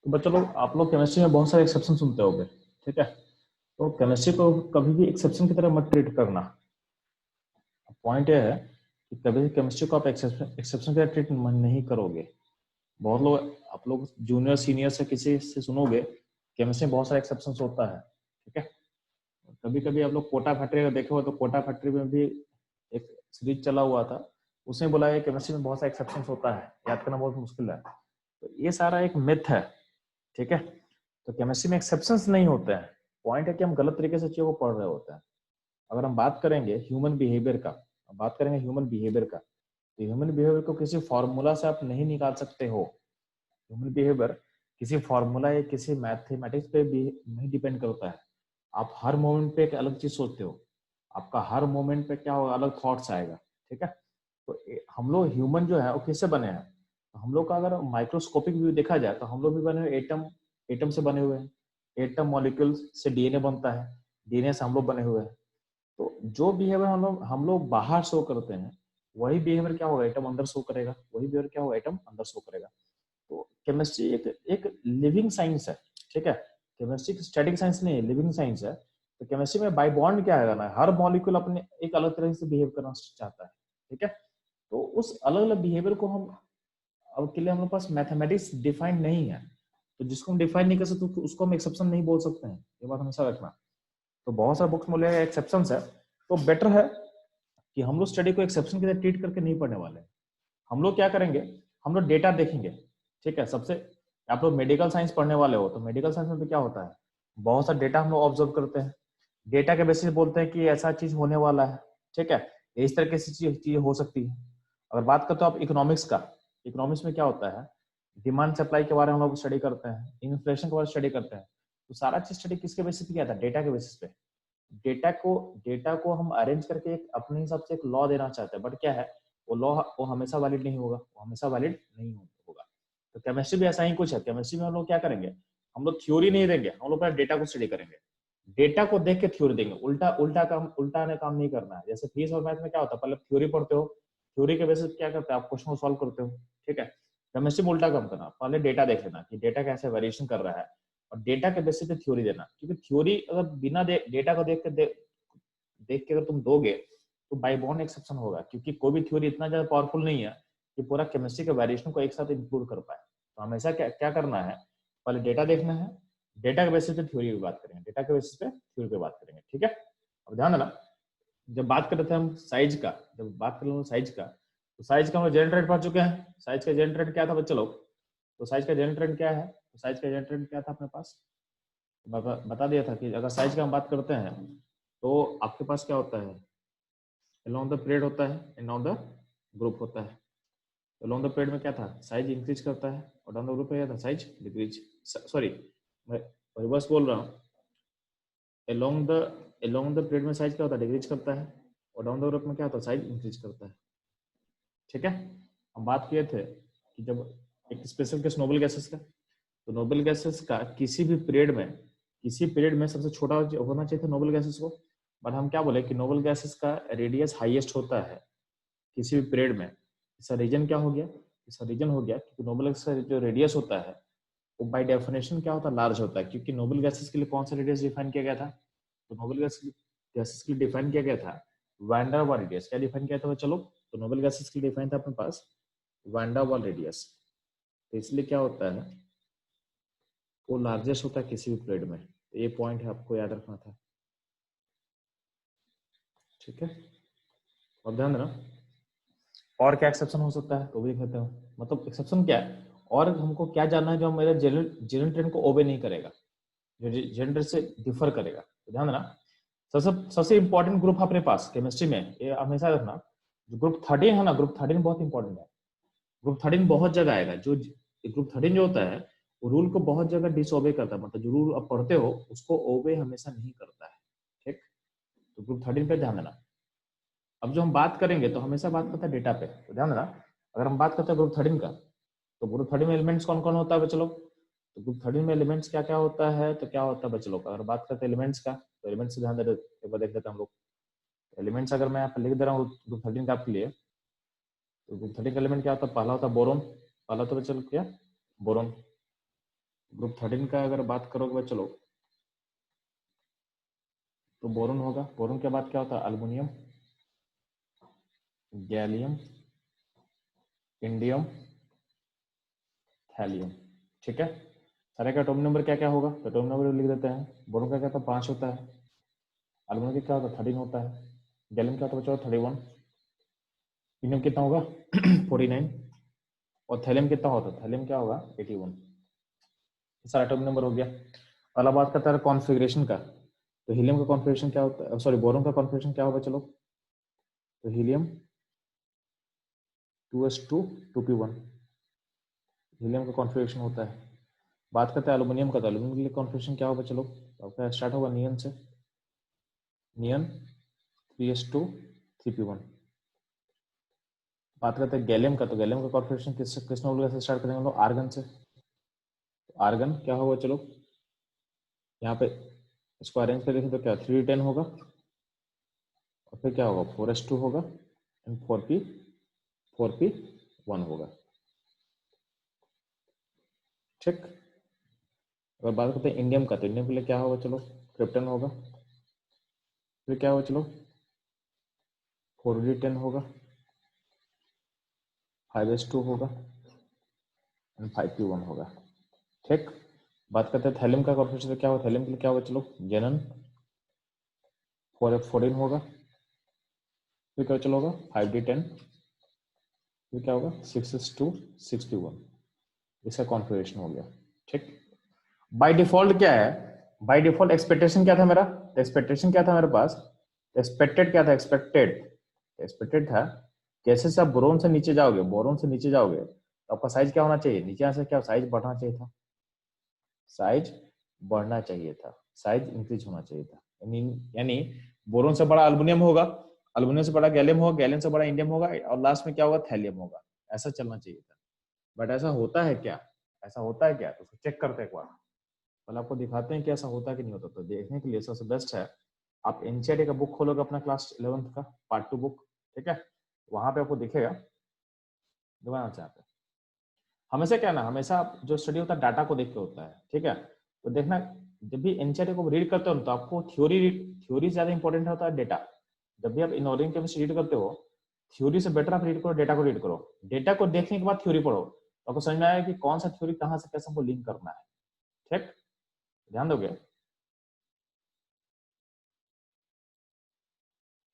तो बच्चों लोग, आप लोग केमिस्ट्री में बहुत सारे एक्सेप्शन सुनते होंगे, ठीक है। तो केमिस्ट्री को कभी भी एक्सेप्शन की तरह मत ट्रीट करना। पॉइंट ये है कि कभी भी केमिस्ट्री को आप एक्सेप्शन की तरह ट्रीट नहीं करोगे। बहुत लोग, आप लोग जूनियर सीनियर से किसी से सुनोगे केमिस्ट्री में बहुत सारे एक्सेप्शन होता है, ठीक है। कभी कभी आप लोग कोटा फैक्ट्री अगर देखे हो तो कोटा फैक्ट्री में भी एक सीरीज चला हुआ था, उसने बोला है केमिस्ट्री में बहुत सारे एक्सेप्शन होता है, याद करना बहुत मुश्किल है। तो ये सारा एक मिथ है, ठीक है। तो केमिस्ट्री में एक्सेप्शंस नहीं होते हैं। पॉइंट है कि हम गलत तरीके से चीजों को पढ़ रहे होते हैं। अगर हम बात करेंगे ह्यूमन बिहेवियर का, बात करेंगे ह्यूमन बिहेवियर का, तो ह्यूमन बिहेवियर को किसी फॉर्मूला से आप नहीं निकाल सकते हो। ह्यूमन बिहेवियर किसी फॉर्मूला या किसी मैथमेटिक्स पे भी नहीं डिपेंड करता है। आप हर मोमेंट पे एक अलग चीज सोचते हो, आपका हर मोमेंट पे क्या होगा, अलग थॉट्स आएगा, ठीक है। तो हम लोग ह्यूमन जो है वो किससे बने हैं? तो हम लोग का अगर माइक्रोस्कोपिक व्यू देखा जाए तो हम लोग भी बने हुए एटम, एटम से बने हुए हैं। एटम मॉलिक्यूल से डीएनए बनता है, डीएनए से हम लोग बने हुए हैं। तो जो बिहेवियर हम लोग बाहर शो करते हैं, वही बिहेवियर क्या होगा, एटम अंदर शो करेगा। वही बिहेवियर क्या होगा, एटम अंदर शो करेगा। तो केमिस्ट्री एक एक लिविंग साइंस है, ठीक है। केमिस्ट्री स्टैटिक साइंस नहीं है, लिविंग साइंस है। तो केमिस्ट्री में बाय बॉन्ड क्या है ना, हर मॉलिक्यूल अपने एक अलग तरह से बिहेव करना चाहता है, ठीक है। तो उस अलग अलग बिहेवियर को हम, अब के लिए हम लोग पास मैथमेटिक्स डिफाइन नहीं है। तो जिसको हम डिफाइन नहीं कर सकते तो उसको हम एक्सेप्शन नहीं बोल सकते हैं, ये बात हमेशा रखना। तो बहुत सारे बुक्स में लिखा है एक्सेप्शन है, तो बेटर है कि हम लोग स्टडी को एक्सेप्शन की तरह ट्रीट करके नहीं पढ़ने वाले। हम लोग क्या करेंगे, हम लोग डेटा देखेंगे, ठीक है। सबसे, आप लोग मेडिकल साइंस पढ़ने वाले हो तो मेडिकल साइंस में भी क्या होता है, बहुत सा डेटा हम लोग ऑब्जर्व करते हैं। डेटा के बेसिस बोलते हैं कि ऐसा चीज होने वाला है, ठीक है। इस तरह से चीज हो सकती है। अगर बात करते हो आप इकोनॉमिक्स का, इकोनॉमिक्स में क्या होता है, डिमांड सप्लाई के बारे में हम लोग स्टडी करते हैं, इन्फ्लेशन के बारे में स्टडी करते हैं। तो सारा चीज स्टडी किसके बेसिस पे किया था, डेटा के बेसिस पे। डेटा को हम अरेंज करके एक अपने हिसाब से एक लॉ देना चाहते हैं, बट क्या है, वो लॉ वो हमेशा वैलिड नहीं होगा, वो हमेशा वैलिड नहीं होगा। तो केमिस्ट्री भी ऐसा ही कुछ है। केमिस्ट्री में हम लोग क्या करेंगे, हम लोग थ्योरी नहीं देंगे, हम लोग पहले डेटा को स्टडी करेंगे, डेटा को देख के थ्योरी देंगे। उल्टा उल्टा काम, उल्टा ने काम नहीं करना है। जैसे फिजिक्स और मैथ में क्या होता है, पहले थ्योरी पढ़ते हो, थ्योरी के बेसिस क्या करते हैं आप, क्वेश्चन को सॉल्व करते हो, ठीक है। केमिस्ट्री में उल्टा काम करना, पहले डेटा देख लेना कि डेटा कैसे वेरिएशन कर रहा है, और डेटा के बेसिस पे थ्योरी देना। क्योंकि थ्योरी अगर बिना डेटा को देख के अगर तुम दोगे तो बाय बॉन्ड एक्सेप्शन होगा, क्योंकि कोई भी थ्योरी इतना ज्यादा पावरफुल नहीं है कि पूरा केमिस्ट्री के वेरिएशन को एक साथ इंक्लूड कर पाए। तो हमेशा क्या क्या करना है, पहले डेटा देखना है, डेटा के बेसिस पे थ्योरी की बात करेंगे, डेटा के बेसिस पे थ्योरी की बात करेंगे, ठीक है। अब ध्यान देना, जब बात कर रहे थे हम साइज का, जब बात कर रहे साइज का, तो साइज का हम जनरेट पढ़ चुके हैं। साइज का जनरेट क्या था बच्चे लोग, तो साइज का जनरेट क्या है, तो साइज का जनरेट क्या था अपने पास, बता दिया था कि अगर साइज का हम बात करते हैं तो आपके पास क्या होता है, along द पीरियड होता है, एंड ऑन द ग्रुप होता है। along द पीरियड में क्या था, साइज इंक्रीज करता है, और डाउन द ग्रुप में क्या था, साइज डिक्रीज, सॉरी मैं रिवर्स बोल रहा हूँ। along द पीरियड में साइज क्या होता है, डिक्रीज करता है, और डाउन द ग्रुप में क्या होता है, साइज इंक्रीज करता है, ठीक है। हम बात किए थे कि जब एक स्पेशल केस नोबल गैसेस का, तो नोबल गैसेस का किसी पीरियड में सबसे छोटा होना चाहिए था नोबल गैसेस को। बट हम क्या बोले कि नोबल गैसेस का रेडियस हाईएस्ट होता है किसी भी पीरियड में। इसका रीजन क्या हो गया, इसका रीजन हो गया क्योंकि नोबल गैसेस का जो रेडियस होता है वो बाय डेफिनेशन क्या होता है, लार्ज होता है। क्योंकि नोबल गैसेस के लिए कौन सा रेडियस डिफाइन किया गया था, तो नोबल गैसेस के लिए डिफाइन किया गया था वैन डर वाल रेडियस। क्या डिफाइन किया था चलो, तो नोबल गैसेस के लिए डिफाइन था अपने पास वैन डर वाल रेडियस। तो इसलिए क्या होता है, वो लार्जेस्ट होता है किसी भी पीरियड में। तो ये पॉइंट है, आपको याद रखना था, ठीक है। और ध्यान देना, और क्या एक्सेप्शन हो सकता है तो भी कहते हो, मतलब एक्सेप्शन क्या है, और हमको क्या जानना है जो मेरे जनरल ट्रेंड को ओबे नहीं करेगा, जो जनरल से डिफर करेगा। तो ध्यान देना, सबसे सबसे इंपॉर्टेंट ग्रुप अपने पास केमिस्ट्री में, ये हमेशा रखना, जो ग्रुप 13 है ना, ग्रुप 13 बहुत इंपॉर्टेंट है। ग्रुप 13 बहुत जगह आएगा। जो ग्रुप 13 जो होता है वो रूल को बहुत जगह डिसओबे करता है, मतलब जो रूल आप पढ़ते हो उसको ओबे हमेशा नहीं करता है, ठीक। तो ग्रुप 13 पे ध्यान देना। अब जो हम बात करेंगे तो हमेशा बात करते हैं डेटा पे, तो ध्यान देना, अगर हम बात करते हैं ग्रुप 13 का, तो ग्रुप 13 में एलिमेंट्स कौन कौन होता है बच्चे लोग, तो ग्रुप 13 में एलिमेंट्स क्या क्या होता है, तो क्या होता है बच्चे लोग, अगर बात करते हैं एलिमेंट्स का, तो एलिमेंट्स से ध्यान दे, एक बार देख लेते हैं हम लोग। एलिमेंट्स अगर मैं यहाँ पे लिख दे रहा हूँ ग्रुप 13 का आपके लिए, तो ग्रुप 13 का एलिमेंट क्या होता है, पहला होता है बोरोन, पहला तो बच्चे लोग क्या, बोरोन, ग्रुप 13 का अगर बात करोगे चलो, तो बोरोन होगा। बोरोन के बाद क्या होता है? Aluminium, gallium, indium, thallium. ठीक है, सारे का एटॉमिक नंबर क्या क्या होगा? तो एटॉमिक नंबर लिख देते हैं। बोरोन का क्या था? 5 होता है। एल्युमिनियम का क्या होता है? 13 होता है। गैलियम क्या होता है बच्चों? 31। इंडियम कितना होगा? 49। और थैलियम कितना होता है? थैलियम क्या होगा? 81। सारा एटॉमिक नंबर हो गया। अगला बात करता है कॉन्फ़िगरेशन का। तो हीलियम का कॉन्फ़िगरेशन क्या होता है? सॉरी, बोरोन का कॉन्फ़िगरेशन क्या होगा? चलो, तो हीलियम 2s2 2p1 हीलियम का कॉन्फ़िगरेशन होता है। बात करते हैं एल्युमिनियम का। तो एल्युमिनियम के लिए कॉन्फ़िगरेशन क्या होगा? चलो, तो आपका स्टार्ट होगा नियन से। नियन 3s2 3p1। बात करते हैं गैलियम का। तो गैलियम का कॉन्फ़िगरेशन किस नंबर से स्टार्ट करेंगे हम लोग? आर्गन से। तो आर्गन क्या होगा? चलो, यहाँ पे इसको अरेंज कर देखें तो क्या 3d10 होगा, और फिर क्या होगा? 4s2 होगा, एंड 4p1 होगा। ठीक। अगर बात करते हैं इंडियम का, तो इंडियम के लिए क्या होगा? चलो, क्रिप्टन होगा, फिर क्या होगा? चलो, 4d10 होगा, 5s2 होगा, एंड 5p1 होगा। ठीक। बात करते हैं थैलियम का कॉन्फ़िगरेशन, क्या होगा? थैलियम के लिए क्या होगा? चलो, जेनन 4f14 होगा, फिर क्या चलो होगा? 5d10, फिर क्या होगा? 6s2 6p1। इसका कॉन्फ़िगरेशन हो गया। ठीक। बाय डिफॉल्ट क्या है? बाय डिफॉल्ट एक्सपेक्टेशन क्या था मेरा? एक्सपेक्टेशन क्या था मेरे पास? एक्सपेक्टेड क्या था? एक्सपेक्टेड था जैसे से आप बोरोन से नीचे जाओगे, बोरोन से नीचे जाओगे, तो आपका साइज क्या होना चाहिए? नीचे से क्या साइज बढ़ना चाहिए था? साइज बढ़ना चाहिए था, साइज इंक्रीज होना चाहिए था। यानी बोरोन से बड़ा एल्युमिनियम होगा, एल्युमिनियम से बड़ा गैलियम होगा, गैलियम से बड़ा इंडियम होगा, और लास्ट में क्या होगा? थैलियम होगा। ऐसा चलना चाहिए था। बट ऐसा होता है क्या? ऐसा होता है क्या? तो चेक करते हैं एक बार। पहले आपको दिखाते हैं कि ऐसा होता है कि नहीं होता। तो देखने के लिए सबसे बेस्ट है, आप एनसीईआरटी का बुक खोलोगे, अपना क्लास 11th का पार्ट 2 बुक। ठीक है, वहां पे आपको दिखेगा, दोबारा से पे हमेशा क्या ना, हमेशा जो स्टडी होता है डाटा को देख के होता है। ठीक है, तो देखना, जब भी एनसीईआरटी को रीड करते हो तो आपको थ्योरी ज्यादा इंपॉर्टेंट होता है डेटा। जब भी आप इनऑर्गेनिक केमिस्ट्री रीड करते हो, थ्योरी से बेटर आप रीड करो, डेटा को रीड करो। डेटा को देखने के बाद थ्योरी पढ़ो, तो आपको समझ में आएगा कि कौन सा थ्योरी कहाँ से कैसे हमको लिंक करना है। ठीक, ध्यान दोगे?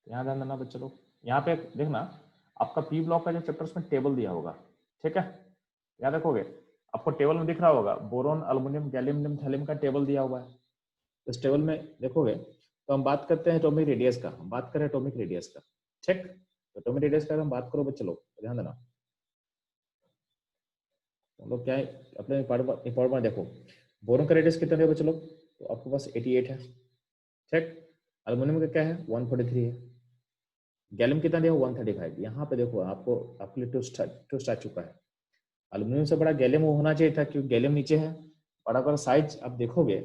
यहाँ ध्यान देना बच्चे लोग। यहाँ पे देखना, आपका पी ब्लॉक का जो चैप्टर उसमें टेबल दिया होगा। ठीक है, याद रखोगे, आपको टेबल में दिख रहा होगा बोरोन, एल्युमिनियम, गैलियम, थैलियम का टेबल दिया हुआ है। इस टेबल में देखोगे तो हम बात करते हैं एटॉमिक रेडियस का। हम बात करें एटॉमिक रेडियस का। ठीक, एटॉमिक रेडियस का हम बात करो बच्चे लोग, ध्यान देना। हम लोग क्या है अपने इंपॉर्टेंट में देखो, बोरोन का रेडियस कितना है बच्चे लोग? तो आपके पास 88 है। ठीक, एल्युमिनियम का क्या है? 143 है। गैलियम कितना दिया? 135। यहाँ पे देखो, आपको आपके लिए ट्विस्ट आ चुका है। एल्युमिनियम से बड़ा गैलियम होना चाहिए था, क्योंकि गैलियम नीचे है। और अगर साइज आप देखोगे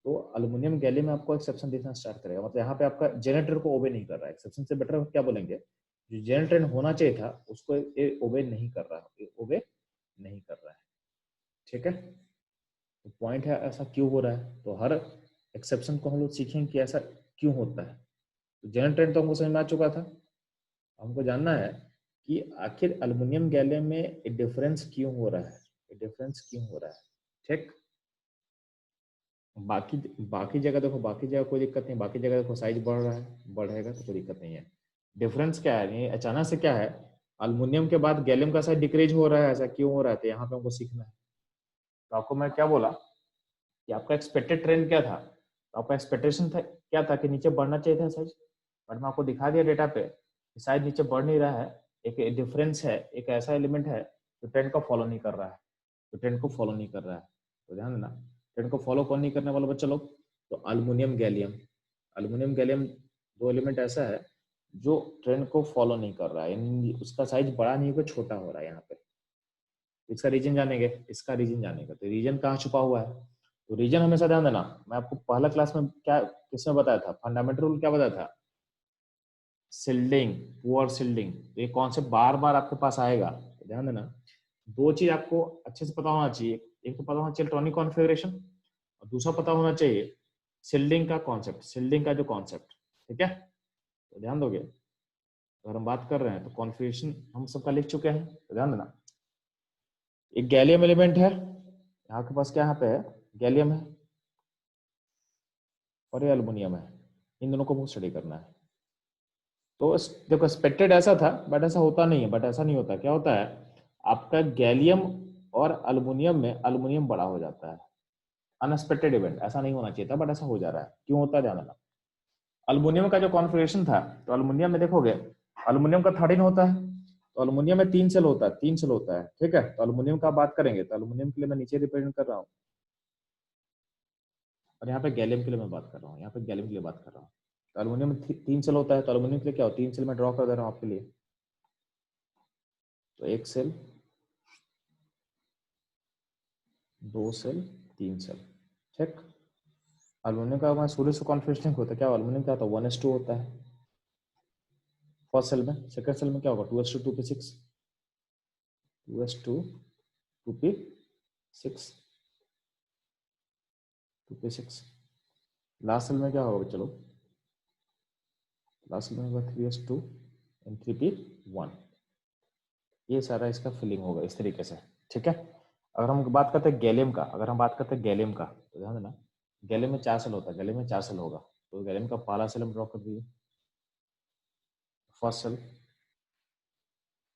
तो एल्युमिनियम गैलियम में आपको एक्सेप्शन दिखना स्टार्ट करेगा। मतलब यहाँ पे आपका जनरेटर को ओबे नहीं कर रहा है। एक्सेप्शन से बेटर क्या बोलेंगे, जो जनरेटर होना चाहिए था उसको ओबे नहीं कर रहा है, ओबे नहीं कर रहा है। ठीक है, तो पॉइंट है ऐसा क्यों हो रहा है। तो हर एक्सेप्शन को हम लोग सीखेंगे कि ऐसा क्यों होता है। तो जनरेटर तो हमको समझ में आ चुका था। हमको जानना है कि आखिर एल्युमिनियम गैलियम में डिफरेंस क्यों हो रहा है, डिफरेंस क्यों हो रहा है। ठीक, बाकी बाकी जगह देखो, बाकी जगह कोई दिक्कत नहीं, बाकी जगह देखो साइज बढ़ रहा है, बढ़ेगा तो कोई दिक्कत नहीं है। डिफरेंस क्या है? ये अचानक से क्या है, एल्युमिनियम के बाद गैलियम का साइज डिक्रीज हो रहा है, ऐसा क्यों हो रहा है? तो यहाँ पे हमको सीखना है। तो आपको मैं क्या बोला कि आपका एक्सपेक्टेड ट्रेंड क्या था? तो आपका एक्सपेक्टेशन था क्या था कि नीचे बढ़ना चाहिए था साइज, बट मैं आपको दिखा दिया डेटा पे शायद नीचे बढ़ नहीं रहा है। एक डिफरेंस है, एक ऐसा एलिमेंट है जो ट्रेंड को फॉलो नहीं कर रहा है, तो ट्रेंड को फॉलो नहीं कर रहा है। तो ध्यान देना, ट्रेंड को फॉलो कौन नहीं करने वाला बच्चा लोग? तो एल्युमिनियम गैलियम। एल्युमिनियम गैलियम दो एलिमेंट ऐसा है जो ट्रेंड को फॉलो नहीं कर रहा है, यानी उसका साइज बड़ा नहीं होकर छोटा हो रहा है। यहाँ पे इसका रीजन जानेंगे, इसका रीजन जानेगा। तो रीजन कहाँ छुपा हुआ है? तो रीजन हमेशा ध्यान देना। मैं आपको पहला क्लास में क्या किसमें बताया था, फंडामेंटल रूल क्या बताया था? Shielding, poor shielding. तो ये कॉन्सेप्ट बार बार आपके पास आएगा, तो ध्यान देना। दो चीज आपको अच्छे से पता होना चाहिए, एक तो पता होना चाहिए इलेक्ट्रॉनिक कॉन्फ़िगरेशन, और दूसरा पता होना चाहिए शील्डिंग का कॉन्सेप्ट, शील्डिंग का जो कॉन्सेप्ट, ठीक है। तो ध्यान दोगे, अगर हम बात कर रहे हैं तो कॉन्फ़िगरेशन हम सबका लिख चुके हैं, तो ध्यान देना। एक गैलियम एलिमेंट है, यहाँ के पास क्या यहाँ पे है, गैलियम है और ये एल्युमिनियम है, इन दोनों को स्टडी करना है। तो देखो एक्सपेक्टेड ऐसा था, बट ऐसा होता नहीं है, बट ऐसा नहीं होता, क्या होता है आपका गैलियम और एल्युमिनियम में एल्युमिनियम बड़ा हो जाता है, अनएक्सपेक्टेड इवेंट, ऐसा नहीं होना चाहिए था बट ऐसा हो जा रहा है, क्यों होता है ध्यान देना। एल्युमिनियम का जो कॉन्फ़िगरेशन था, तो एल्युमिनियम में देखोगे एल्युमिनियम का 13 होता है, तो एल्युमिनियम में 3 सेल होता है, 3 सेल होता है, ठीक है। तो एल्युमिनियम का बात करेंगे तो एल्युमिनियम के लिए मैं नीचे रिप्रेजेंट कर रहा हूँ, और यहाँ पे गैलियम के लिए मैं बात कर रहा हूँ, यहाँ पे गैलियम के लिए बात कर रहा हूँ। तो एल्युमिनियम में 3 सेल होता है, तो एल्युमिनियम के लिए क्या हो, 3 सेल में ड्रॉ कर दे रहा हूँ आपके लिए। तो 1 सेल, 2 सेल, 3 सेल, ठीक। एल्युमिनियम का मैं शुरू से कॉन्फ़िगरेशन होता है, क्या एल्युमिनियम क्या होता है, 1s2 होता है फर्स्ट सेल में। सेकंड सेल में क्या होगा, 2s2 2p6, 2s2 2p6, 2p6। Last cell में क्या होगा, चलो लास्ट सेल में होगा 3s2 एंड 3p1। ये सारा इसका फिलिंग होगा इस तरीके से, ठीक है। अगर हम बात करते हैं गैलियम का, अगर हम बात करते हैं गैलियम का, तो ध्यान देना गैलियम में 4 सेल होता है, गैलियम में 4 सेल होगा। तो गैलियम का पहला सेल हम ड्रॉ कर दिए, फर्स्ट सेल,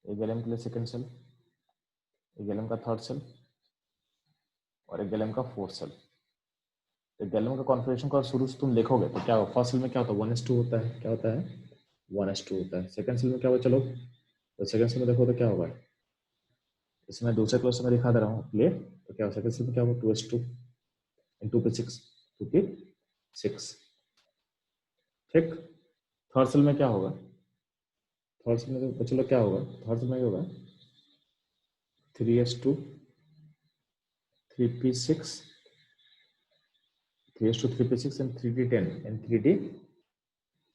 एक गैलियम के लिए सेकंड सेल, एक गैलियम का थर्ड सेल, और एक गैलियम का फोर्थ सेल। तो गैलियम का कॉन्फ़िगरेशन को शुरू से तुम देखोगे तो क्या होगा, फर्स्ट सेल में क्या होता है, 1s2 होता है, क्या होता है 1s2 होता है। सेकंड सेल में क्या होगा, चलो तो सेकंड सेल में देखो तो क्या होगा, इसमें दूसरे क्वेश्चन में दिखा दे रहा हूँ क्लियर। तो क्या सेकंड सेल में क्या होगा, 2s2 एंड 2p6, 2p6, ठीक। थर्ड सेल में क्या होगा, थर्ड सेल में तो चलो क्या होगा, थर्ड सेल में क्या होगा, 3s2 3p6, 3s2 3p6 and 3d10 and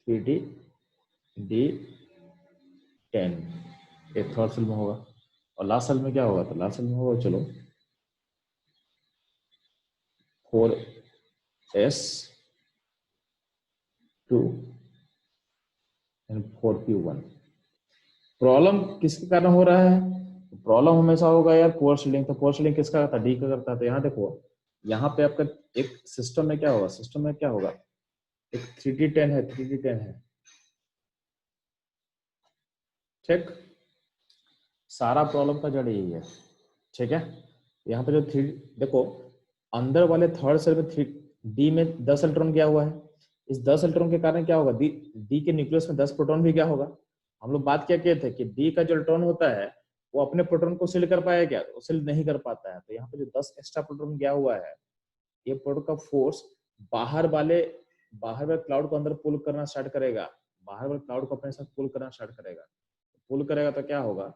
3d10, ये थर्ड सेल में होगा। और लास्ट सेल में क्या होगा, तो लास्ट सेल में होगा चलो 4s2 एंड 4p1। प्रॉब्लम किसके कारण हो रहा है, प्रॉब्लम हमेशा होगा यार पुअर शील्डिंग। तो पुअर शील्डिंग किसका करता है, डी का करता है। तो यहाँ देखो, यहाँ पे आपका एक सिस्टम में क्या होगा, सिस्टम में क्या होगा, एक 3d10 है, 3d10 है, ठीक। सारा प्रॉब्लम का जड़ यही है, ठीक है। यहाँ पे जो थ्री, देखो अंदर वाले थर्ड सेल में डी में 10 इलेक्ट्रॉन गया हुआ है, इस 10 इलेक्ट्रॉन के कारण क्या होगा, डी के न्यूक्लियस में 10 प्रोटॉन भी क्या होगा। हम लोग बात क्या किए थे कि डी का जो इलेक्ट्रॉन होता है वो अपने प्रोटॉन को सील कर पाया क्या, वो सील नहीं कर पाता है। तो यहाँ पे जो 10 एक्स्ट्रा प्रोटॉन गया हुआ है, ये प्रोटॉन का फोर्स बाहर वाले क्लाउड को अंदर पुल करना स्टार्ट करेगा, बाहर वाले क्लाउड को अपने साथ पुल करना स्टार्ट करेगा। पुल करेगा तो क्या होगा,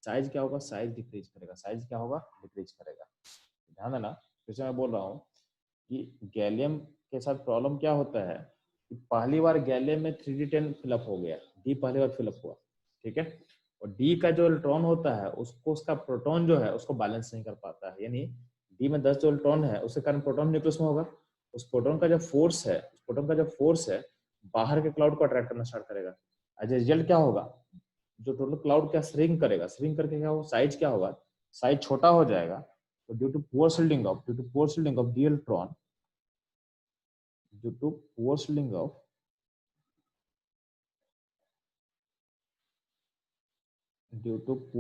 साइज क्या होगा, साइज डिक्रीज करेगा, साइज क्या होगा, डिक्रीज करेगा। ध्यान देना, फिर से मैं बोल रहा हूँ कि गैलियम के साथ प्रॉब्लम क्या होता है कि पहली बार गैलियम में 3d10 फिलअप हो गया, डी पहली बार फिलअप हुआ, ठीक है। और डी का जो इलेक्ट्रॉन होता है उसको, उसका प्रोटॉन जो है उसको बैलेंस नहीं कर पाता है, यानी डी में 10 जो इलेक्ट्रॉन है उसके कारण प्रोटॉन न्यूक्लियस में होगा, उस प्रोटॉन का जो फोर्स है, प्रोटॉन का जो फोर्स है बाहर के क्लाउड को अट्रैक्ट करना स्टार्ट करेगा। एज ए रिजल्ट क्या होगा, जो टोटल क्लाउड क्या श्रिंक करेगा, श्रिंक करके क्या होगा, साइज क्या होगा, साइज छोटा हो जाएगा। तो due to poor shielding of D electron, due to poor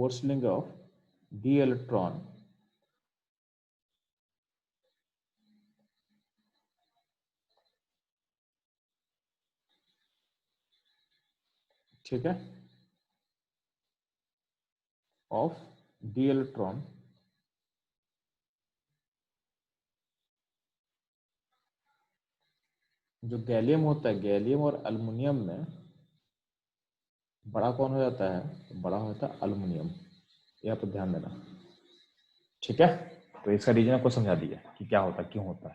shielding of d electron, ठीक है, ऑफ डी इलेक्ट्रॉन, जो गैलियम होता है, गैलियम और एल्युमिनियम में बड़ा कौन हो जाता है, तो बड़ा हो जाता है एल्युमिनियम। यहाँ पर ध्यान देना, ठीक है। तो इसका रीजन आपको समझा दिया कि क्या होता है, क्यों होता है।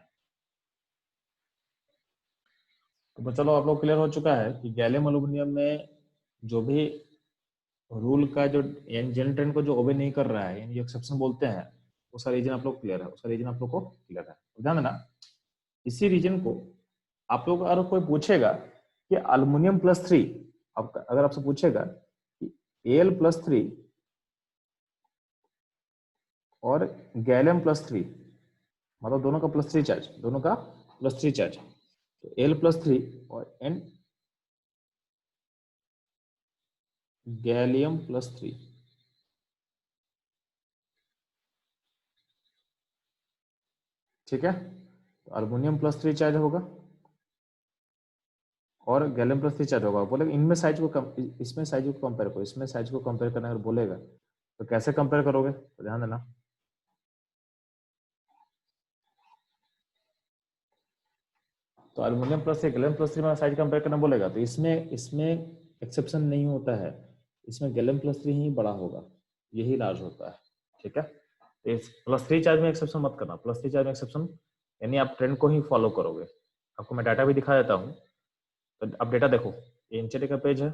तो चलो आप लोग क्लियर हो चुका है कि गैलियम एल्युमिनियम में जो भी रूल का जो जेनरेटर को जो ओबे नहीं कर रहा है, यानी एक्सेप्शन बोलते हैं, उसका रीजन आप लोग क्लियर है, उसका रीजन आप लोग को क्लियर है। तो ध्यान देना, इसी रीजन को आप लोग अगर कोई पूछेगा कि अल्युमिनियम +3, अगर आपसे पूछेगा कि Al+3 और गैलियम +3, मतलब दोनों का +3 चार्ज, दोनों का +3 चार्ज, तो Al+3 और N गैलियम +3, ठीक है। तो अल्युमिनियम +3 चार्ज होगा और गैलियम +3 चार्ज होगा। बोलेगा इनमें साइज को इसमें साइज को कंपेयर करो, इसमें साइज को कंपेयर करना अगर बोलेगा तो कैसे कंपेयर करोगे, तो ध्यान देना। तो अल्युमिनियम +3 गैलियम +3 में साइज कंपेयर करना बोलेगा तो इसमें इसमें एक्सेप्शन नहीं होता है, इसमें गैलियम +3 ही बड़ा होगा, यही लार्ज होता है, ठीक है। तो इस +3 चार्ज में एक्सेप्शन मत करना, +3 चार्ज में एक्सेप्शन यानी आप ट्रेंड को ही फॉलो करोगे। आपको मैं डाटा भी दिखा देता हूँ, तो अब डेटा देखो, ये इंचेटे का पेज है,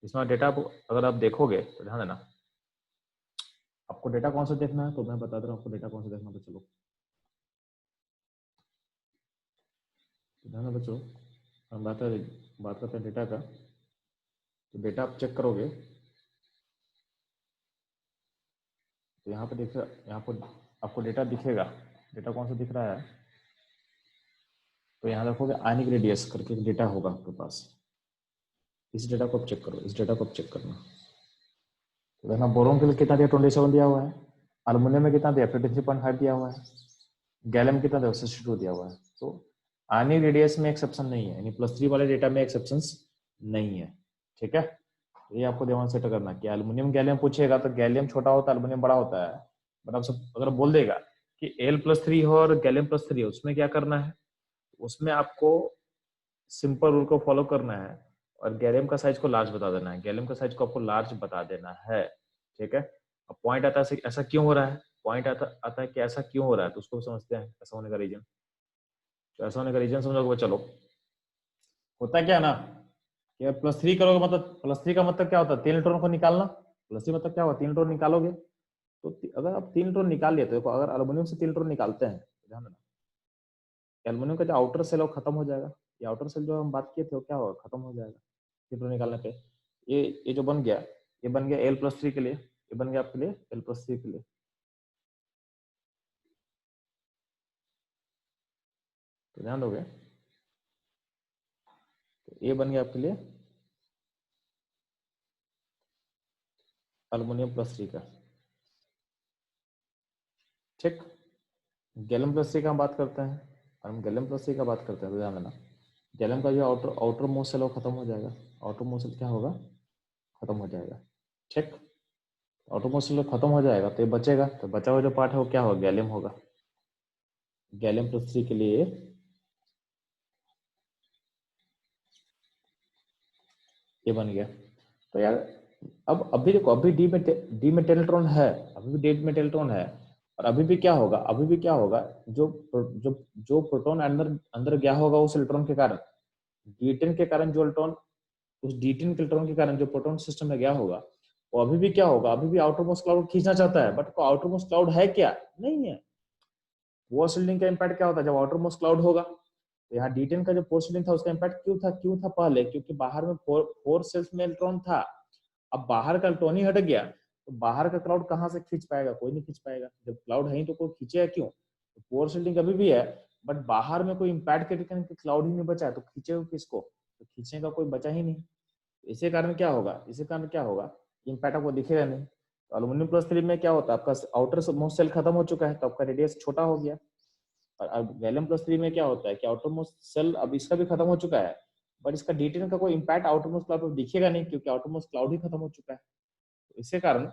इसमें डेटा अगर आप देखोगे तो ध्यान देना, आपको डेटा कौन सा देखना है, तो मैं बता दे रहा हूँ आपको डेटा कौन सा देखना, तो चलो ध्यान में बच्चों, हम बात करते हैं डेटा का। तो डेटा आप चेक करोगे तो यहाँ पे देख, यहाँ पर आपको डेटा दिखेगा, डेटा कौन सा दिख रहा है, तो यहाँ देखोगे आयनिक रेडियस करके डेटा होगा आपके पास, इस डेटा को आप चेक करो, इस डेटा को आप चेक करना। तो देखना बोरोन के लिए कितना दिया, 27 दिया हुआ है, अल्युमिनियम में कितना दिया, 53.5 दिया हुआ है, गैलियम कितना दिया, 62 दिया हुआ है। तो आयनिक रेडियस में एक्सेप्शन नहीं है, यानी +3 वाले डेटा में एक्सेप्शन नहीं है, ठीक है। तो ये आपको ध्यान सेट करना कि एल्युमिनियम गैलियम पूछेगा तो गैलियम छोटा होता है, एल्युमिनियम बड़ा होता है। बट आप सब अगर बोल देगा कि Al+3 हो और गैलियम +3 हो, उसमें क्या करना है, उसमें आपको सिंपल रूल को फॉलो करना है और गैलियम का साइज को लार्ज बता देना है, गैलियम का साइज को आपको लार्ज बता देना है, ठीक है। अब पॉइंट आता है ऐसा क्यों हो रहा है, पॉइंट आता है कि ऐसा क्यों हो रहा है, तो उसको समझते हैं ऐसा होने का रीजन। तो ऐसा होने का रीजन समझोगे, चलो होता क्या ना कि +3 करोगे, मतलब +3 का मतलब क्या होता है, 3 इलेक्ट्रॉन को निकालना, +3 मतलब क्या हुआ, 3 इलेक्ट्रॉन निकालोगे। तो अगर आप 3 इलेक्ट्रॉन निकाल लिए, तो अगर अल्युमिनियम से 3 इलेक्ट्रॉन निकालते हैं, ध्यान देना एल्युमिनियम का जो आउटर सेल है वो खत्म हो जाएगा, ये आउटर सेल जो हम बात किए थे वो क्या होगा, खत्म हो जाएगा 3 इलेक्ट्रॉन निकालने पे। ये जो बन गया, ये बन गया Al+3 के लिए, ये बन गया आपके लिए Al+3 के लिए, तो ध्यान दोगे, तो ये बन गया आपके लिए अल्युमिनियम +3 का, ठीक। गैलियम +3 का हम बात करते हैं, और हम गैलियम +3 का बात करते हैं, तो ध्यान देना गैलियम का जो आउटर मोस्ट सेल खत्म हो जाएगा, आउटर मोस्ट सेल क्या होगा, खत्म हो जाएगा, ठीक। आउटर मोस्ट सेल खत्म हो जाएगा तो ये बचेगा, तो बचा हुआ जो पार्ट है वो क्या होगा, गैलियम होगा। गैलियम+3 के लिए ये बन गया। तो यार अब अभी देखो, अभी डी में 10 इलेक्ट्रॉन है, अभी भी डी में 10 इलेक्ट्रॉन है, और अभी भी क्या होगा, अभी भी क्या होगा, जो जो जो प्रोटॉन अंदर अंदर गया होगा उस इलेक्ट्रॉन के कारण, D10 के कारण जो इलेक्ट्रॉन, उस D10 के इलेक्ट्रॉन के कारण जो प्रोटॉन सिस्टम में गया होगा, वो अभी भी क्या होगा, अभी भी आउटर मोस्ट क्लाउड खींचना चाहता है, बट आउटर मोस्ट क्लाउड है क्या, नहीं है। पोर शील्डिंग का इम्पैक्ट क्या होता है, जब आउटर मोस्ट क्लाउड होगा, तो यहाँ D10 का जो पोर शील्डिंग था उसका इम्पैक्ट क्यों था पहले, क्योंकि बाहर में फोर सेल्स में इलेक्ट्रॉन था, अब बाहर का इलेक्ट्रॉन ही हट गया, तो बाहर का क्लाउड कहाँ से खींच पाएगा, कोई नहीं खींच पाएगा, जब क्लाउड है ही तो कोई खींचेगा क्यों, तो पोर शील्डिंग अभी भी है, बट बाहर में कोई इम्पैक्ट के क्लाउड ही नहीं बचा है, तो खींचेगा किसको, तो खींचने का कोई बचा ही नहीं। इसी कारण क्या होगा, इसी कारण क्या होगा, इम्पैक्ट आपको दिखेगा नहीं। तो अल्युमिनियम+3 में क्या होता है, आपका आउटर मोस्ट सेल खत्म हो चुका है, तो आपका रेडियस छोटा हो गया। और अब गैलियम+3 में क्या होता है कि आउटर मोस्ट सेल अब इसका भी खत्म हो चुका है, बट इसका D10 का कोई इम्पैक्ट आउटर मोस्ट क्लाउड पर दिखेगा नहीं, क्योंकि आउटर मोस्ट क्लाउड ही खत्म हो चुका है। तो इसी कारण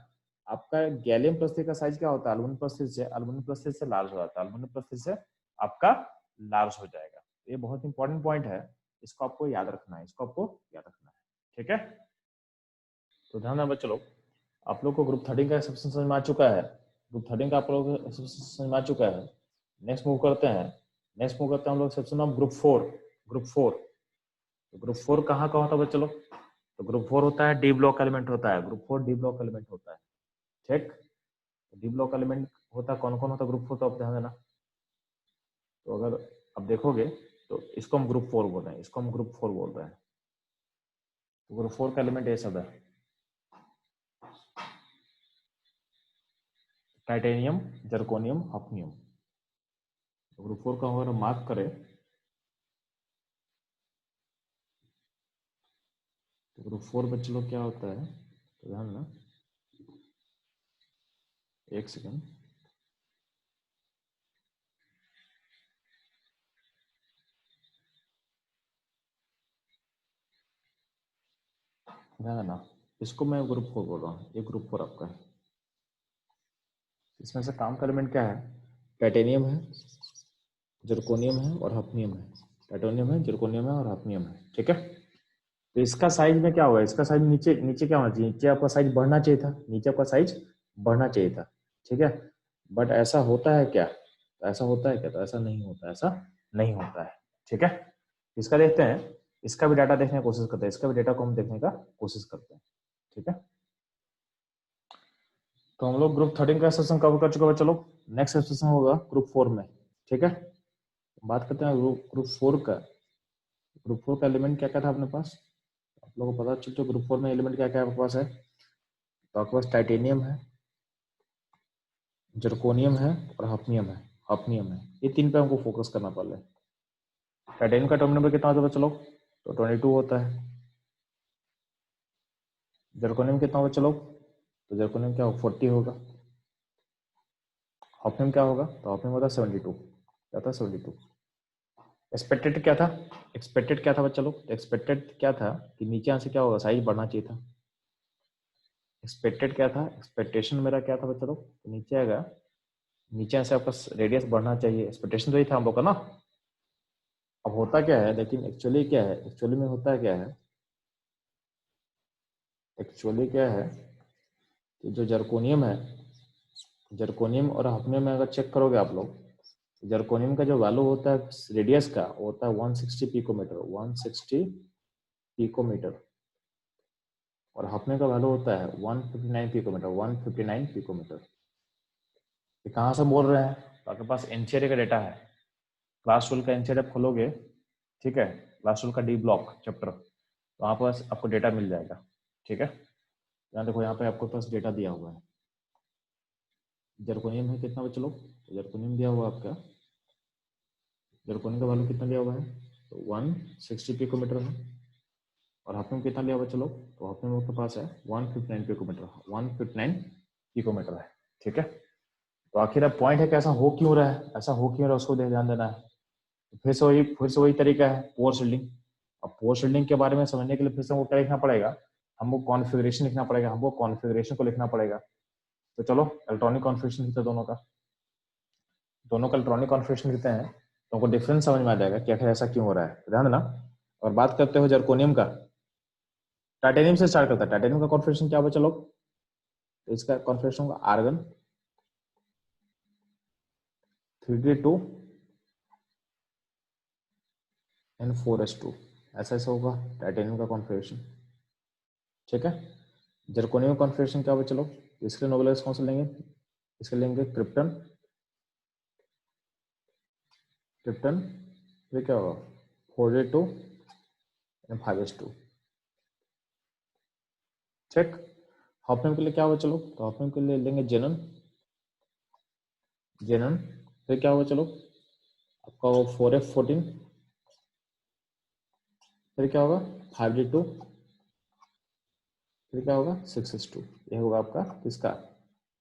आपका गैलियम+3 का साइज क्या होता है, अल्युमिनियम+3 से लार्ज हो जाता है, अल्युमिनियम+3 से आपका लार्ज हो जाएगा। ये बहुत इंपॉर्टेंट पॉइंट है, इसको आपको याद रखना है, इसको आपको याद रखना है, ठीक है। तो ध्यान रखना चलो, आप लोग को ग्रुप 13 का एक्सेप्शन समझ में आ चुका है, ग्रुप 13 का आप लोग समझ में आ चुका है। नेक्स्ट मूव करते हैं, हम लोग एक्सेप्शन ऑफ ग्रुप 4। तो ग्रुप 4 कहाँ का होता है चलो, तो ग्रुप 4 होता है डी ब्लॉक एलिमेंट होता है, ग्रुप 4 डी ब्लॉक एलिमेंट होता है, ठीक। डी ब्लॉक एलिमेंट होता, कौन कौन होता ग्रुप 4, तो आप ध्यान देना। तो अगर आप देखोगे तो इसको हम ग्रुप 4 बोल रहे हैं, इसको हम ग्रुप 4 बोल रहे हैं। तो ग्रुप 4 का एलिमेंट ये सब है, टाइटेनियम, जर्कोनियम, हॉफनियम। तो ग्रुप 4 का अगर मार्क करें तो ग्रुप 4 में चलो क्या होता है, तो ध्यान ना, एक सेकंड, ध्यान देना, इसको मैं ग्रुप 4 बोल रहा हूँ, ये ग्रुप 4 आपका है। इसमें से काम का एलिमेंट क्या है, टाइटेनियम है, जर्कोनियम है और हॉफनियम है। टाइटेनियम है, जर्कोनियम है और हॉफनियम है, ठीक है। तो इसका साइज में क्या होगा, इसका साइज नीचे नीचे क्या होना चाहिए, नीचे आपका साइज बढ़ना चाहिए था, नीचे आपका साइज बढ़ना चाहिए था, ठीक है। बट ऐसा होता है क्या, तो ऐसा होता है क्या, तो ऐसा नहीं होता, ऐसा नहीं होता है, ठीक है। इसका देखते हैं, इसका भी डाटा देखने की कोशिश करते हैं, इसका भी डाटा को हम देखने का कोशिश करते हैं, ठीक है। तो हम लोग ग्रुप 13 का सेशन कवर कर चुके हैं, चलो नेक्स्ट सेशन होगा ग्रुप 4 में, ठीक है। बात करते हैं ग्रुप 4 का। ग्रुप 4 का एलिमेंट क्या क्या था अपने पास, आप लोगों को पता चल चुका ग्रुप 4 में एलिमेंट क्या क्या आपके पास है। तो आपके पास टाइटेनियम है, जर्कोनियम है और हॉफनियम है, हॉफनियम है, ये तीन पे हमको फोकस करना पड़ेगा। टाइटेनियम का एटॉमिक नंबर कितना होता है चलो, तो 22 होता है। जर्कोनियम कितना होगा चलो, तो जर्कोनियम क्या होगा, 40 होगा। हॉफनियम क्या होगा, तो हॉफनियम होता है 72, क्या था 72। एक्सपेक्टेड क्या था, एक्सपेक्टेड क्या था बच्चा लोग, एक्सपेक्टेड क्या था कि नीचे से क्या होगा, साइज बढ़ना चाहिए था। एक्सपेक्टेड क्या था, एक्सपेक्टेशन मेरा क्या था बच्चा लोग, तो नीचे आएगा, नीचे से आपका रेडियस बढ़ना चाहिए, एक्सपेक्टेशन तो ही था हम लोग का ना। अब होता क्या है, लेकिन एक्चुअली क्या है, एक्चुअली में होता क्या है, एक्चुअली क्या है कि जो जर्कोनियम है, जर्कोनियम और हॉफनियम में अगर चेक करोगे आप लोग, जर्कोनियम का जो वैल्यू होता है रेडियस का, वो होता है 160 पिकोमीटर, 160 पिकोमीटर। और हॉफनियम का वैल्यू होता है 159 पिकोमीटर, 159 पिकोमीटर। ये कहाँ से बोल रहे हैं, तो आपके पास एनसीईआरटी का डेटा है, क्लास 12 का एनसीईआरटी खोलोगे, ठीक है, क्लास 12 का डी ब्लॉक चैप्टर, तो वहाँ पास आपको डेटा मिल जाएगा, ठीक है। यहाँ देखो, यहाँ पे आपको पास डेटा दिया हुआ है, जर्कोनियम है कितना बच्चे लोग, जर्कोनियम दिया हुआ आपका, जर्कोनियम का वैल्यू कितना दिया हुआ है, तो 160 पिकोमीटर है। और हॉफनियम कितना लिया हुआ चलो, तो हॉफनियम आपके पास है 159 पिकोमीटर, 159 पिकोमीटर है, ठीक है। तो आखिर अब पॉइंट है कि ऐसा हो क्यों रहा है, ऐसा हो क्यों रहा है उसको ध्यान देना है। तो फिर से वही तरीका है, पोर शील्डिंग। अब पोर शील्डिंग के बारे में समझने के लिए फिर से हमको क्या लिखना पड़ेगा, हमको कॉन्फ़िगरेशन लिखना पड़ेगा, हमको कॉन्फ़िगरेशन को लिखना पड़ेगा। तो चलो इलेक्ट्रॉनिक कॉन्फ़िगरेशन लिखते हैं दोनों का, दोनों का इलेक्ट्रॉनिक कॉन्फ़िगरेशन लिखते हैं, तो हमको डिफरेंस समझ में आ जाएगा कि आखिर ऐसा क्यों हो रहा है, ध्यान देना। और बात करते हो जर्कोनियम का, टाइटेनियम से स्टार्ट करता है, टाइटेनियम का कॉन्फ़िगरेशन क्या होगा चलो, तो इसका कॉन्फ़िगरेशन होगा आर्गन 3d2 N4s2, ऐसा होगा टाइटेनियम का कॉन्फ़िगरेशन, ठीक है। जर्कोनियम कॉन्फ़िगरेशन क्या होगा चलो, इसके लिए नोबेलाइज कौन सा लेंगे, इसके लेंगे क्रिप्टन, क्रिप्टन, ये क्या होगा 4d2 N5s2, ठीक। हॉफनियम के लिए क्या होगा चलो, तो हॉफनियम के लिए लेंगे जेनन, जेनन, फिर क्या होगा चलो आपका 4f14, फिर क्या होगा 5d2, फिर क्या होगा 6s2, ये होगा आपका किसका,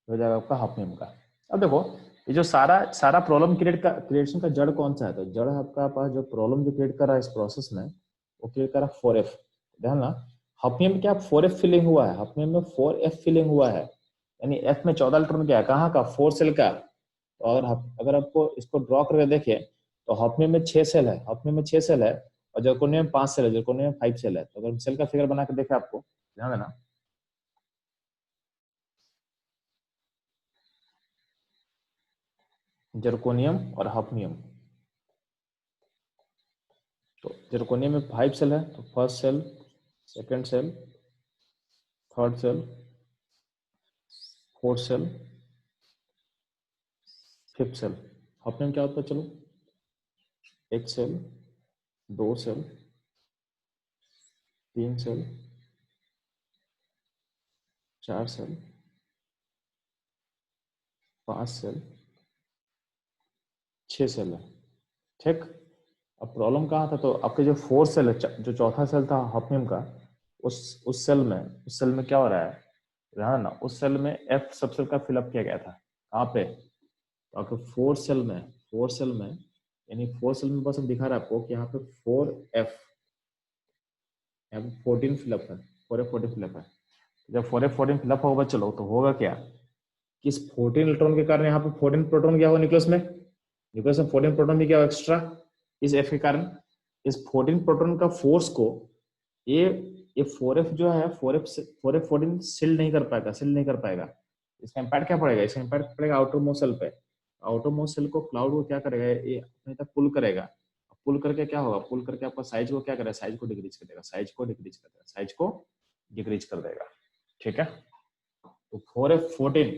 हो जाएगा आपका हॉफनियम का। अब देखो, ये जो सारा सारा प्रॉब्लम क्रिएशन का जड़ कौन सा है, तो जड़ आपका पास जो प्रॉब्लम जो क्रिएट कर रहा है इस प्रोसेस में, वो क्रिएट कर रहा है 4f, ध्यान ना। हॉफनियम में क्या 4f फिलिंग हुआ है, हॉफनियम में 4f फिलिंग हुआ है, यानी f में 14 इलेक्ट्रॉन क्या है, कहाँ का 4 सेल का। और अगर आपको इसको ड्रॉ करके देखें, तो हॉफनियम में 6 सेल है, हॉफनियम में 6 सेल है, और जर्कोनियम में 5 सेल है, जर्कोनियम में 5 सेल है। तो अगर सेल का फिगर बना के देखें आपको, ध्यान देना, जर्कोनियम और हॉफनियम, तो जर्कोनियम में 5 सेल है, तो first cell, second cell, third cell, fourth cell, fifth cell. Hafnium क्या होता है? चलो, एक सेल, दो सेल, तीन सेल, चार सेल, पांच सेल, छह सेल है। ठीक। अब प्रॉब्लम कहाँ था? तो आपके जो फोर्थ सेल है, जो चौथा सेल था हॉफनियम का, उस सेल में क्या हो रहा है? ध्यान ना, उस सेल में एफ सबसेल का फिलअप किया गया था। कहाँ पे? तो आपके फोर्थ सेल में यानी फोर्थ सेल में बस अब दिखा रहा है आपको कि यहाँ पे 4F, यहाँ पे 14 फिलअप है, 4F14 फिलअप है। जब 4F14 फिलअप होगा, चलो तो होगा क्या कि इस 14 इलेक्ट्रॉन के कारण यहाँ पे 14 प्रोटॉन गया होगा न्यूक्लियस में, न्यूक्लियस में 14 प्रोटॉन भी गया एक्स्ट्रा इस F के कारण। इस 14 प्रोटॉन का फोर्स को ये 4F जो है 4F14 सील नहीं कर पाएगा। इसका इम्पैक्ट क्या पड़ेगा? इसका इम्पैक्ट पड़ेगा आउटर मोस्ट सेल पे। आउटर मोस्ट सेल को क्लाउड को क्या करेगा? ये अपने तक पुल करेगा। पुल करके क्या होगा? पुल करके आपका साइज को क्या करेगा? साइज को डिक्रीज कर देगा, डिक्रीज कर देगा। ठीक है। तो 4F14,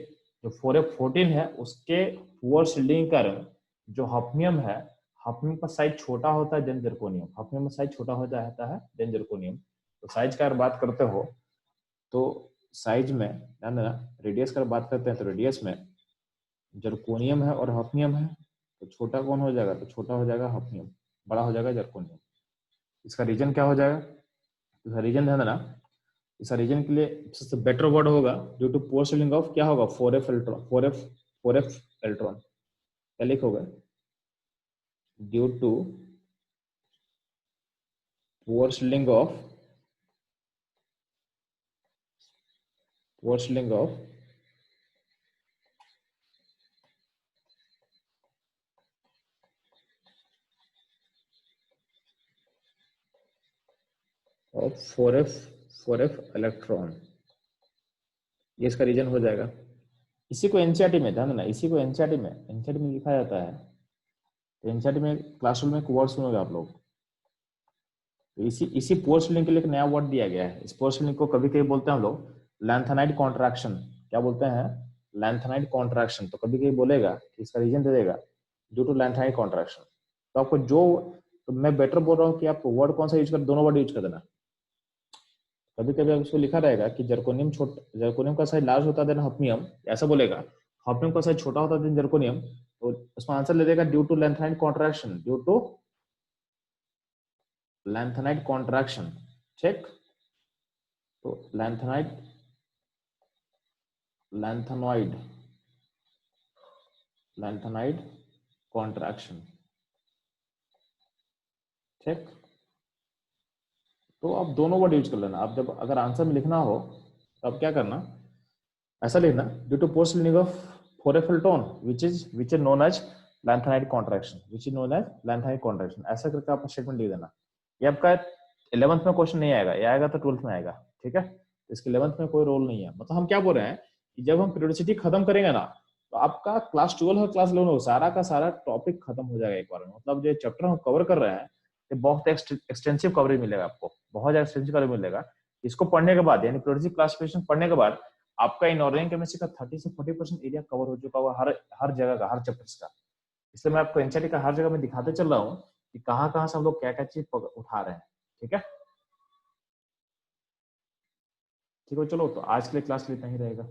जो 4F14 है उसके पुअर शील्डिंग के कारण जो हॉफनियम है, हॉफनियम का साइज छोटा होता है देन जर्कोनियम, हॉफनियम का साइज छोटा हो जाता है देन जर्कोनियम। तो साइज का अगर बात करते हो तो साइज में ध्यान देना, रेडियस का बात करते हैं तो रेडियस में जर्कोनियम है और हॉफनियम है, तो छोटा कौन हो जाएगा? तो छोटा हो जाएगा हॉफनियम, बड़ा हो जाएगा जर्कोनियम। इसका रीजन क्या हो जाएगा? इसका रीजन ध्यान देना, इस रीजन के लिए सबसे बेटर वर्ड होगा due to poor shielding of क्या होगा? 4F electron, 4F electron. क्या लिखोगे? Due to poor shielding of of 4F electron, ये इसका रीजन हो जाएगा। इसी को एनसीईआरटी में ध्यान देना, इसी को एनसीईआरटी में लिखा जाता है। तो एनसीईआरटी में क्लासरूम में एक वर्ड सुनोगे आप लोग, तो इसी पोर शील्डिंग के लिए एक नया वर्ड दिया गया है। इस पोर शील्डिंग को कभी कभी बोलते हैं हम लोग लैंथेनाइड कॉन्ट्रैक्शन। क्या बोलते हैं? Lanthanide contraction. तो कभी कभी बोलेगा कि इसका रीजन दे देगा ड्यू टू लैंथेनाइड कॉन्ट्रैक्शन। तो आपको तो मैं बेटर बोल रहा हूँ कि आप वर्ड कौन सा यूज कर, दोनों वर्ड यूज कर देना। कभी कभी उसको लिखा रहेगा कि जर्कोनियम का साइज लार्ज होता है देन हॉफनियम, ऐसा बोलेगा। हॉफनियम का साइज छोटा होता है देन जर्कोनियम, तो उसमें आंसर ले देगा due to lanthanide contraction, due to lanthanide contraction. ठीक। तो लैंथेनाइड कॉन्ट्रैक्शन। ठीक। तो आप दोनों वर्ड यूज कर लेना। आप जब अगर आंसर में लिखना हो तो आप क्या करना, ऐसा लिखना due to post shielding of 4F electron which is known as lanthanide contraction, ऐसा करके आप स्टेटमेंट लिख देना। ये आपका 11th में क्वेश्चन नहीं आएगा, ये आएगा तो 12th में आएगा। ठीक है। इसके 11th में कोई रोल नहीं है। मतलब हम क्या बोल रहे हैं कि जब हम पीरियोडिसिटी खत्म करेंगे ना, तो आपका क्लास 12 और क्लास 11 हो सारा का सारा टॉपिक खत्म हो जाएगा एक बार में। मतलब जो चैप्टर हम कवर कर रहे हैं ये बहुत एक्सटेंसिव कवरेज मिलेगा आपको, बहुत ज्यादा एक्सटेंसिव कवरेज मिलेगा। इसको पढ़ने के बाद यानी पीरियोडिसिटी क्लासिफिकेशन पढ़ने के बाद आपका इनऑर्गेनिक केमिस्ट्री का 30 से 40% एरिया कवर हो चुका होगा, हर जगह का, हर चैप्टर्स का। इसलिए मैं आपको एनसीईआरटी का हर जगह में दिखाते चल रहा हूँ कि कहाँ से हम लोग क्या क्या चीज उठा रहे हैं। ठीक है। ठीक है, चलो तो आज के लिए क्लास इतना ही रहेगा।